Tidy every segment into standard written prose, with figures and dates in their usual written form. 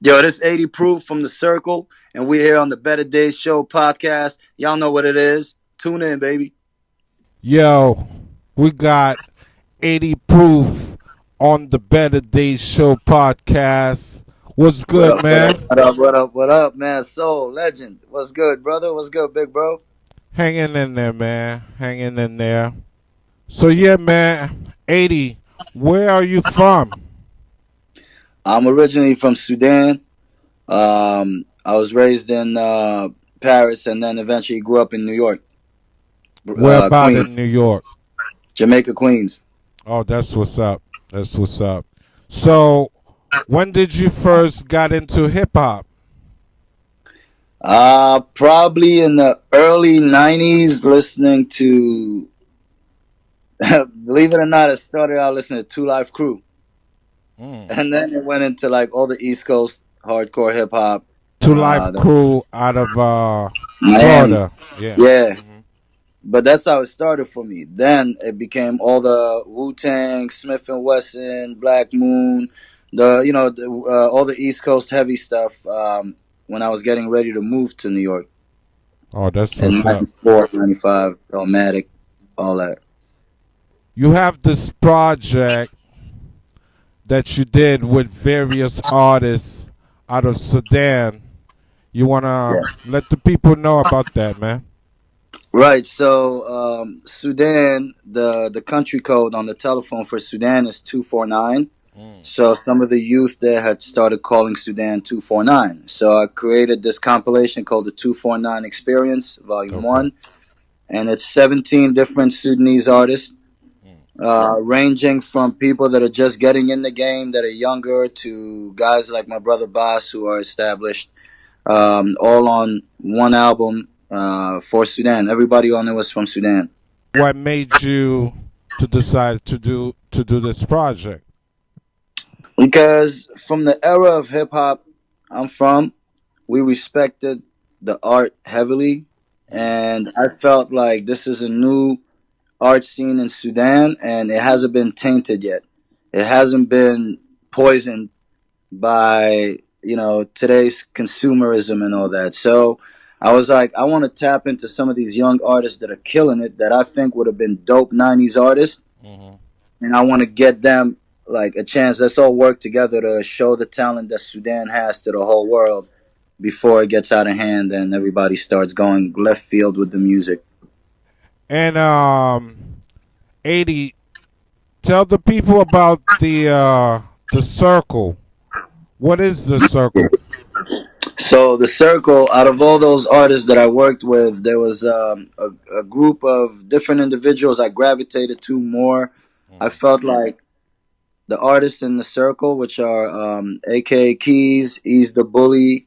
Yo, this 80 Proof from The Circle, and we're here on the Better Days Show podcast. Y'all know what it is. Tune in, baby. Yo, we got 80 proof on the Better Days Show podcast. What's What good, up, what up, man? what up, what up, what up, man? Soul, legend. What's good, brother? What's good, big bro? Hanging in there, man. Hanging in there. So, yeah, man. 80, where are you from? I'm originally from Sudan. I was raised in Paris and then eventually grew up in New York, Where about Queens, in New York? Jamaica, Queens. Oh, that's what's up. That's what's up. So, when did you first got into hip hop? Probably in the early 90s, listening to, believe it or not, I started out listening to Two Life Crew. Mm. And then it went into like all the East Coast hardcore hip hop, Two Life the Crew out of Miami. Florida. Yeah. Yeah, Hmm. but that's how it started for me. Then it became all the Wu Tang, Smith and Wesson, Black Moon, all the East Coast heavy stuff. When I was getting ready to move to New York Oh, that's in what's up. '94, '95, Elmatic, all that. You have this project that you did with various artists out of Sudan. You want to Yeah. let the people know about that, man? Right. So Sudan, the country code on the telephone for Sudan is 249. Mm. So some of the youth there had started calling Sudan 249. So I created this compilation called the 249 Experience, Volume Okay. 1. And it's 17 different Sudanese artists, Mm. ranging from people that are just getting in the game, that are younger, to guys like my brother Boss, who are established, all on one album for Sudan. Everybody on it was from Sudan. What made you to decide to do this project? Because from the era of hip hop I'm from, we respected the art heavily, Mm. and I felt like this is a new art scene in Sudan, and it hasn't been tainted yet. It hasn't been poisoned by today's consumerism and all that. So I was like, I want to tap into some of these young artists that are killing it, that I think would have been dope '90s artists, Hmm. and I want to get them like a chance. Let's all work together to show the talent that Sudan has to the whole world before it gets out of hand and everybody starts going left field with the music. And 80, tell the people about the circle. What is the circle? So the circle, out of all those artists that I worked with, there was a group of different individuals I gravitated to more. I Mm. felt like the artists in the circle, which are AK Keys, Ease the Bully,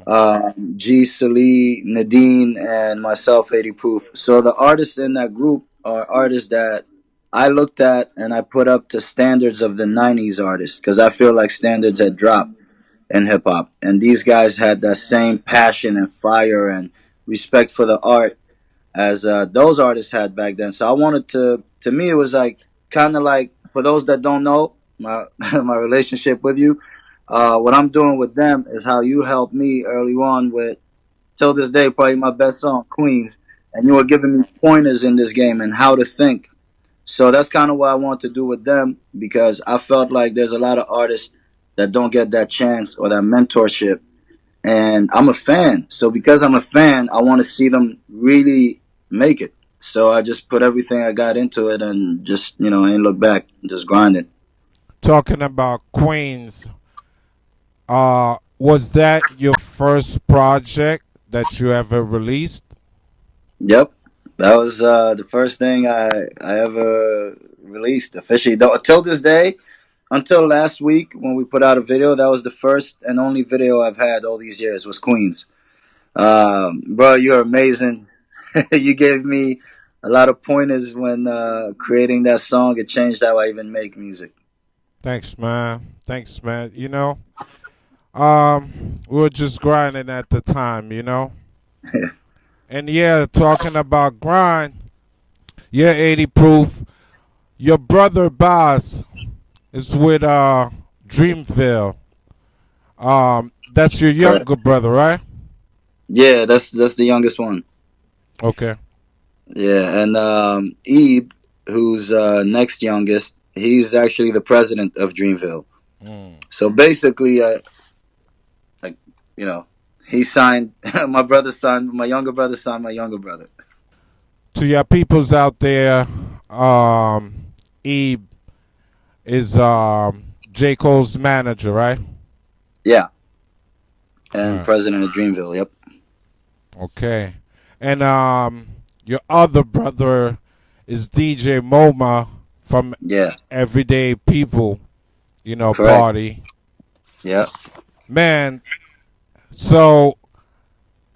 Hmm. G Salee, Nadine, and myself, 80 Proof. So the artists in that group are artists that I looked at and I put up to standards of the '90s artists, because I feel like standards had dropped in hip hop, and these guys had that same passion and fire and respect for the art as those artists had back then. So I wanted to me, it was like kind of like, for those that don't know my my relationship with you, what I'm doing with them is how you helped me early on with, till this day, probably my best song, Queens, and you were giving me pointers in this game and how to think. So that's kind of what I want to do with them, because I felt like there's a lot of artists that don't get that chance or that mentorship. And I'm a fan. So because I'm a fan, I want to see them really make it. So I just put everything I got into it and just, ain't look back, just grinding. Talking about Queens, was that your first project that you ever released? Yep. That was the first thing I ever released officially. Though, till this day, until last week when we put out a video, that was the first and only video I've had all these years, was Queens. Bro, you're amazing. You gave me a lot of pointers when creating that song. It changed how I even make music. Thanks, man. Thanks, man. We were just grinding at the time, And yeah, talking about grind, yeah, 80 proof. Your brother Boss is with Dreamville. That's your Correct. younger brother, right? Yeah, that's the youngest one. Okay. Yeah, and Ebe, who's next youngest, he's actually the president of Dreamville. Mm. So basically, like you know, he signed my brother's son, my younger brother signed my younger brother. To your peoples out there, Ebe is J. Cole's manager, right? Yeah, All and right. president of Dreamville. Yep. Okay. And your other brother is DJ MoMA from Yeah. Everyday People, Correct. party. Yeah. Man, so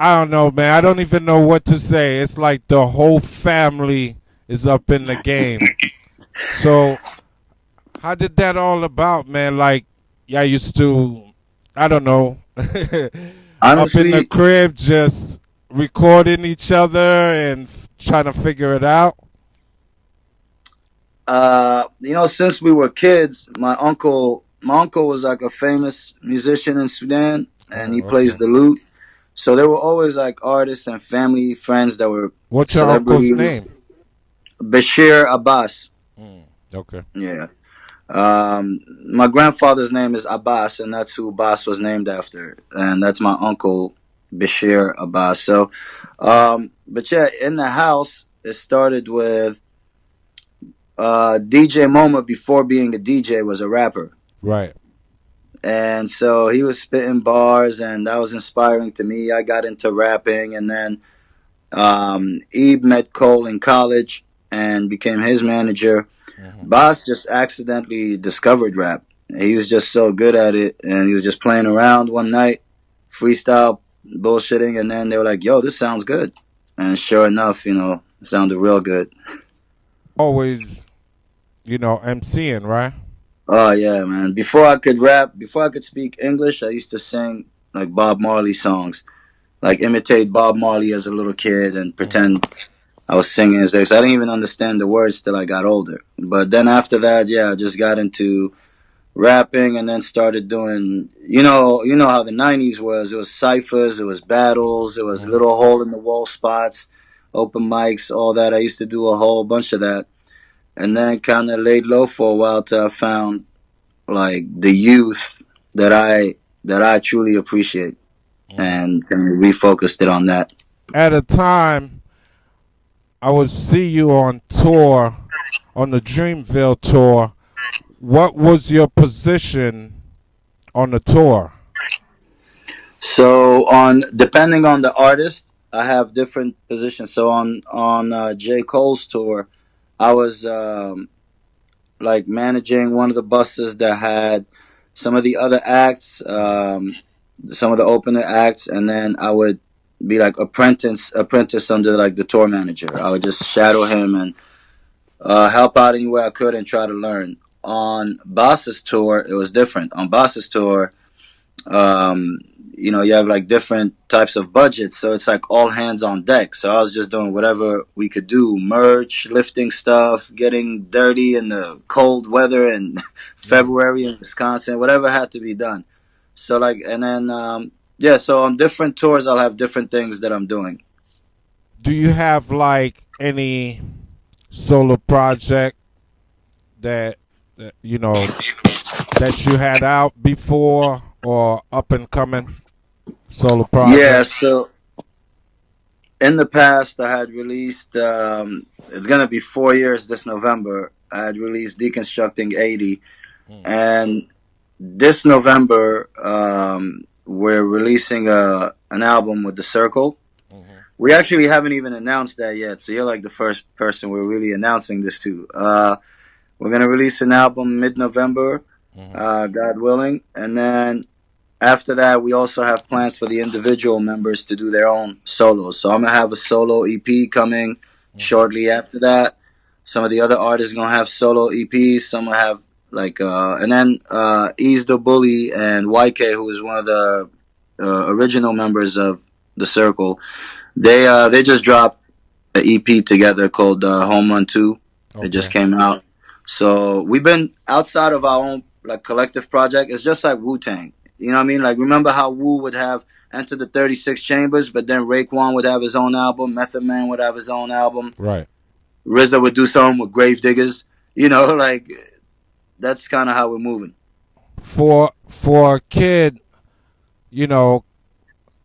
I don't know, man. I don't even know what to say. It's like the whole family is up in the game. So how did that all about, man? Like, yeah, I used to, I don't know, up in the Honestly, crib just recording each other and trying to figure it out. since we were kids, my uncle was like a famous musician in Sudan, and he Oh, plays okay. the lute. So there were always like artists and family friends that were What's your uncle's celebrities. name? Bashir Abbas. Mm, okay. Yeah. My grandfather's name is Abbas, and that's who Abbas was named after, and that's my uncle Bashir Abbas. So, but yeah, in the house, it started with DJ Moma. Before being a DJ, was a rapper, Right. and so he was spitting bars, and that was inspiring to me. I got into rapping, and then Ebe met Cole in college and became his manager. Hmm. Boss just accidentally discovered rap. He was just so good at it, and he was just playing around one night, freestyle, bullshitting, and then they were like, "Yo, this sounds good," and sure enough, it sounded real good. Always, MCing, right? Oh yeah, man. Before I could rap, before I could speak English, I used to sing like Bob Marley songs, like imitate Bob Marley as a little kid and Hmm. pretend I was singing his lyrics. I didn't even understand the words till I got older. But then after that, yeah, I just got into rapping and then started doing you know how the 90s was. It was ciphers, it was battles, it was Hmm. little hole in the wall spots, open mics, all that. I used to do a whole bunch of that, and then kind of laid low for a while till I found like the youth that I truly appreciate, Hmm. and kind of refocused it on that. At a time, I would see you on tour, on the Dreamville tour. What was your position on the tour? So on depending on the artist, I have different positions. So on J Cole's tour, I was like managing one of the buses that had some of the other acts, some of the opener acts, and then I would be like apprentice under like the tour manager. I would just shadow him and help out anywhere I could and try to learn. On Boss's tour, it was different. On Boss's tour, um, you have like different types of budgets, so it's like all hands on deck. So I was just doing whatever we could do, merch, lifting stuff, getting dirty in the cold weather in Mm. February in Wisconsin, whatever had to be done. So like, and then yeah, so on different tours, I'll have different things that I'm doing. Do you have like any solo project that, that you had out before or up and coming solo Yeah, project? so in the past, I had released. It's gonna be 4 years this November. I had released Deconstructing 80, Mm. and this November, we're releasing an album with The Circle. Hmm. We actually haven't even announced that yet, so you're like the first person we're really announcing this to. We're gonna release an album mid-November, Hmm. God willing, and then after that, we also have plans for the individual members to do their own solos. So I'm gonna have a solo EP coming Hmm. shortly after that. Some of the other artists gonna have solo EPs. Some will have like, and then Ease the Bully and YK, who is one of the original members of the Circle. They just dropped an EP together called Home Run Two. It just Okay. came out. So we've been outside of our own like collective project. It's just like Wu Tang. You know what I mean? Like, remember how Wu would have Enter the 36 Chambers, but then Raekwon would have his own album, Method Man would have his own album, Right. RZA would do something with Grave Diggers. You know, like that's kind of how we're moving. For a kid, you know,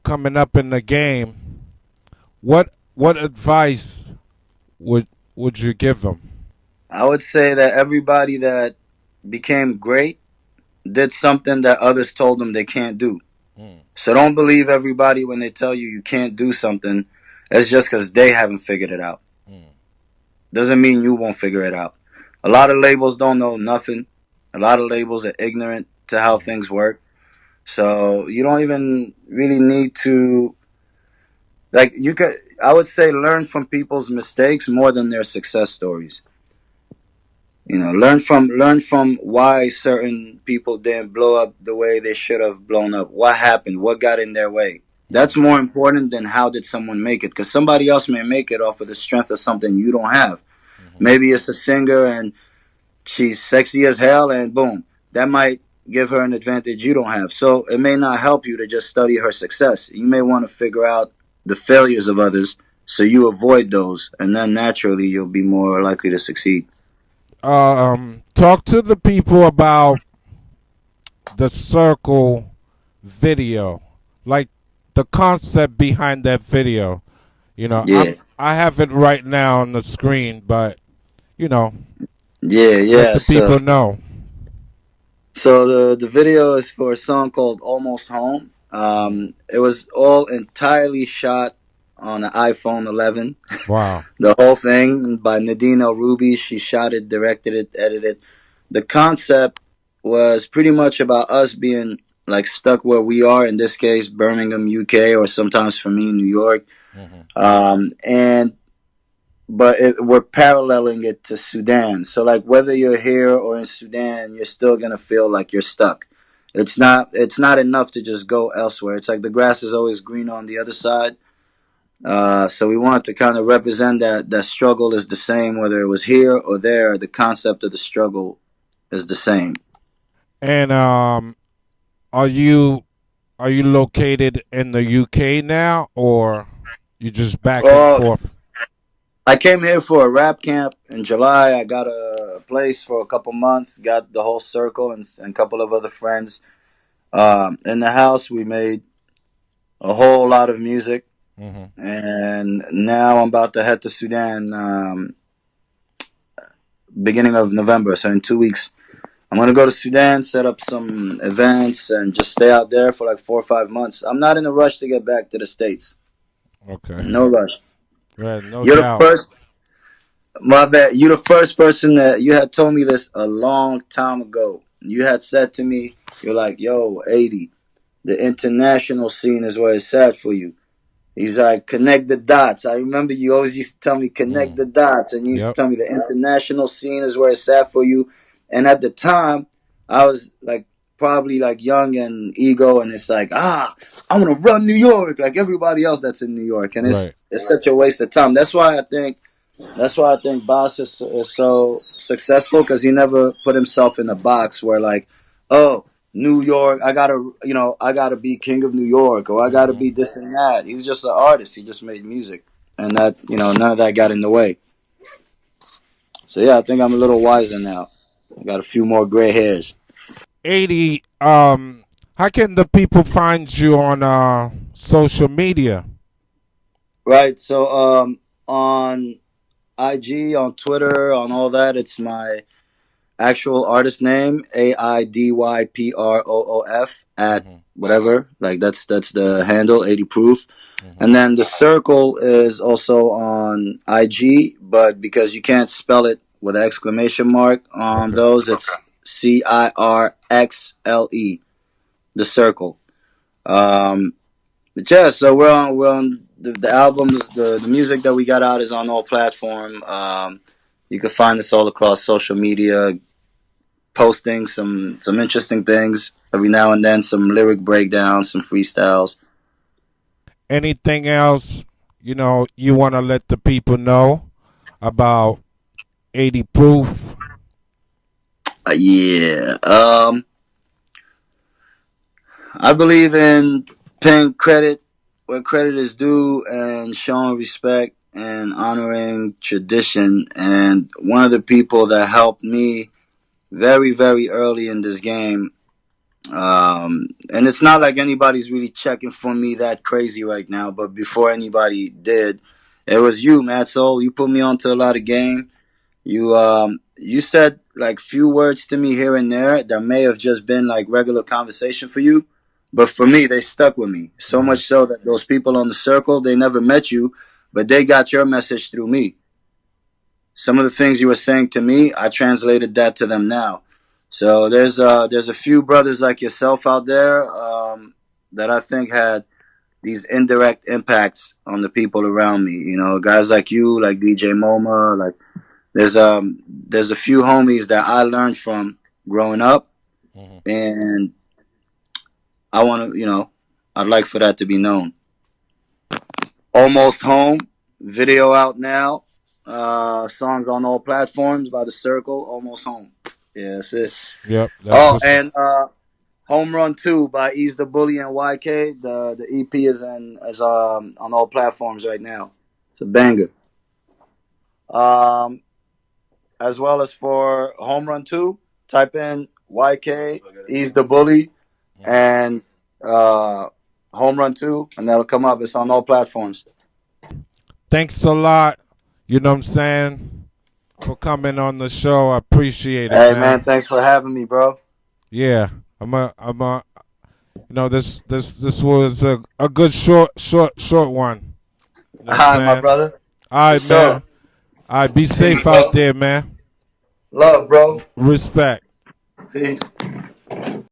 coming up in the game, what advice would you give them? I would say that everybody that became great did something that others told them they can't do. Mm, So don't believe everybody when they tell you you can't do something. It's just because they haven't figured it out. mm, Doesn't mean you won't figure it out. A lot of labels don't know nothing. A lot of labels are ignorant to how mm, things work. So you don't even really need to, like, you could, I would say, learn from people's mistakes more than their success stories. You know, learn from why certain people didn't blow up the way they should have blown up. What happened? What got in their way? That's mm, more important than how did someone make it, because somebody else may make it off of the strength of something you don't have. mm, Maybe it's a singer and she's sexy as hell, and boom, that might give her an advantage you don't have. So it may not help you to just study her success. You may want to figure out the failures of others so you avoid those, and then naturally you'll be more likely to succeed. talk to the people about the circle video, like the concept behind that video. You know, Yeah, I have it right now on the screen, but you know, yeah, let yeah. the So, people know. so the video is for a song called "Almost Home." Mm. It was all entirely shot on an iPhone 11. Wow. The whole thing by Nadine El Ruby. She shot it, directed it, edited. The concept was pretty much about us being like stuck where we are. In this case, Birmingham, UK, or sometimes for me, New York. Hmm. And but we're paralleling it to Sudan. So like whether you're here or in Sudan, you're still gonna feel like you're stuck. It's not enough to just go elsewhere. It's like the grass is always green on the other side. So we wanted to kind of represent that struggle is the same whether it was here or there. The concept of the struggle is the same. And are you are you located in the UK now, or you just back and Well, forth? I came here for a rap camp in July. I got a place for a couple months. Got the whole circle and a couple of other friends. In the house, we made a whole lot of music, Hmm. and now I'm about to head to Sudan beginning of November. So in 2 weeks, I'm gonna go to Sudan, set up some events, and just stay out there for like 4 or 5 months. I'm not in a rush to get back to the States. Okay. No rush. Right, no You're the doubt. first. My bad. You're the first person that you had told me this a long time ago. You had said to me, "You're like, yo, 80. The international scene is where it's at for you." He's like, connect the dots. I remember you always used to tell me, connect Mm. the dots. And you used to Yep. tell me the international scene is where it's at for you. And at the time, I was like, probably like young and ego. And it's like, I want to run New York like everybody else that's in New York. And it's, Right. it's such a waste of time. That's why I think Boss is so successful because he never put himself in a box where like, oh, New York, I gotta be king of New York or I gotta Hmm. be this and that. He's just an artist. He just made music, and that none of that got in the way. So yeah, I think I'm a little wiser now. I got a few more gray hairs. 80. How can the people find you on social media? Right. So on IG, on Twitter, on all that, it's my actual artist name, Aidyproof at Hmm. whatever. Like that's the handle, Aidyproof. Hmm. And then the circle is also on IG, but because you can't spell it with an exclamation mark on Okay. those, it's Cirxle, the circle. Um, but yeah, so we're on the albums, the music that we got out is on all platform. You can find us all across social media, posting some interesting things every now and then, some lyric breakdowns, some freestyles. Anything else, you want to let the people know about 80 proof? Yeah. I believe in paying credit where credit is due and showing respect and honoring tradition. And one of the people that helped me very, very early in this game, and it's not like anybody's really checking for me that crazy right now, but before anybody did, it was you, Matt Soul. You put me onto a lot of game. You said like few words to me here and there that may have just been like regular conversation for you, but for me they stuck with me so Mm-hmm. much so that those people on the circle, they never met you, but they got your message through me. Some of the things you were saying to me, I translated that to them now. So there's a few brothers like yourself out there, that I think had these indirect impacts on the people around me. You know, guys like you, like DJ MoMA, like there's a few homies that I learned from growing up, Mm-hmm. and I want to, I'd like for that to be known. Almost home, video out now. Songs on all platforms by The Circle. Almost home. Yeah, that's it. Yep, that's Oh, what's. and Home Run 2 by Ease the Bully and YK. The EP is on all platforms right now. It's a banger. Um, as well as for Home Run 2, type in YK, Ease the Bully, Mhm. and uh, Home Run 2, and that'll come up. It's on all platforms. Thanks a lot. You know what I'm saying? For coming on the show. I appreciate it, Hey, man, man. thanks for having me, bro. Yeah. I'm a this was a good short one. You know All what I'm right, my saying? brother. All For right, man. sure. All right, be Peace, safe out bro. there, man. Love, bro. Respect. Peace.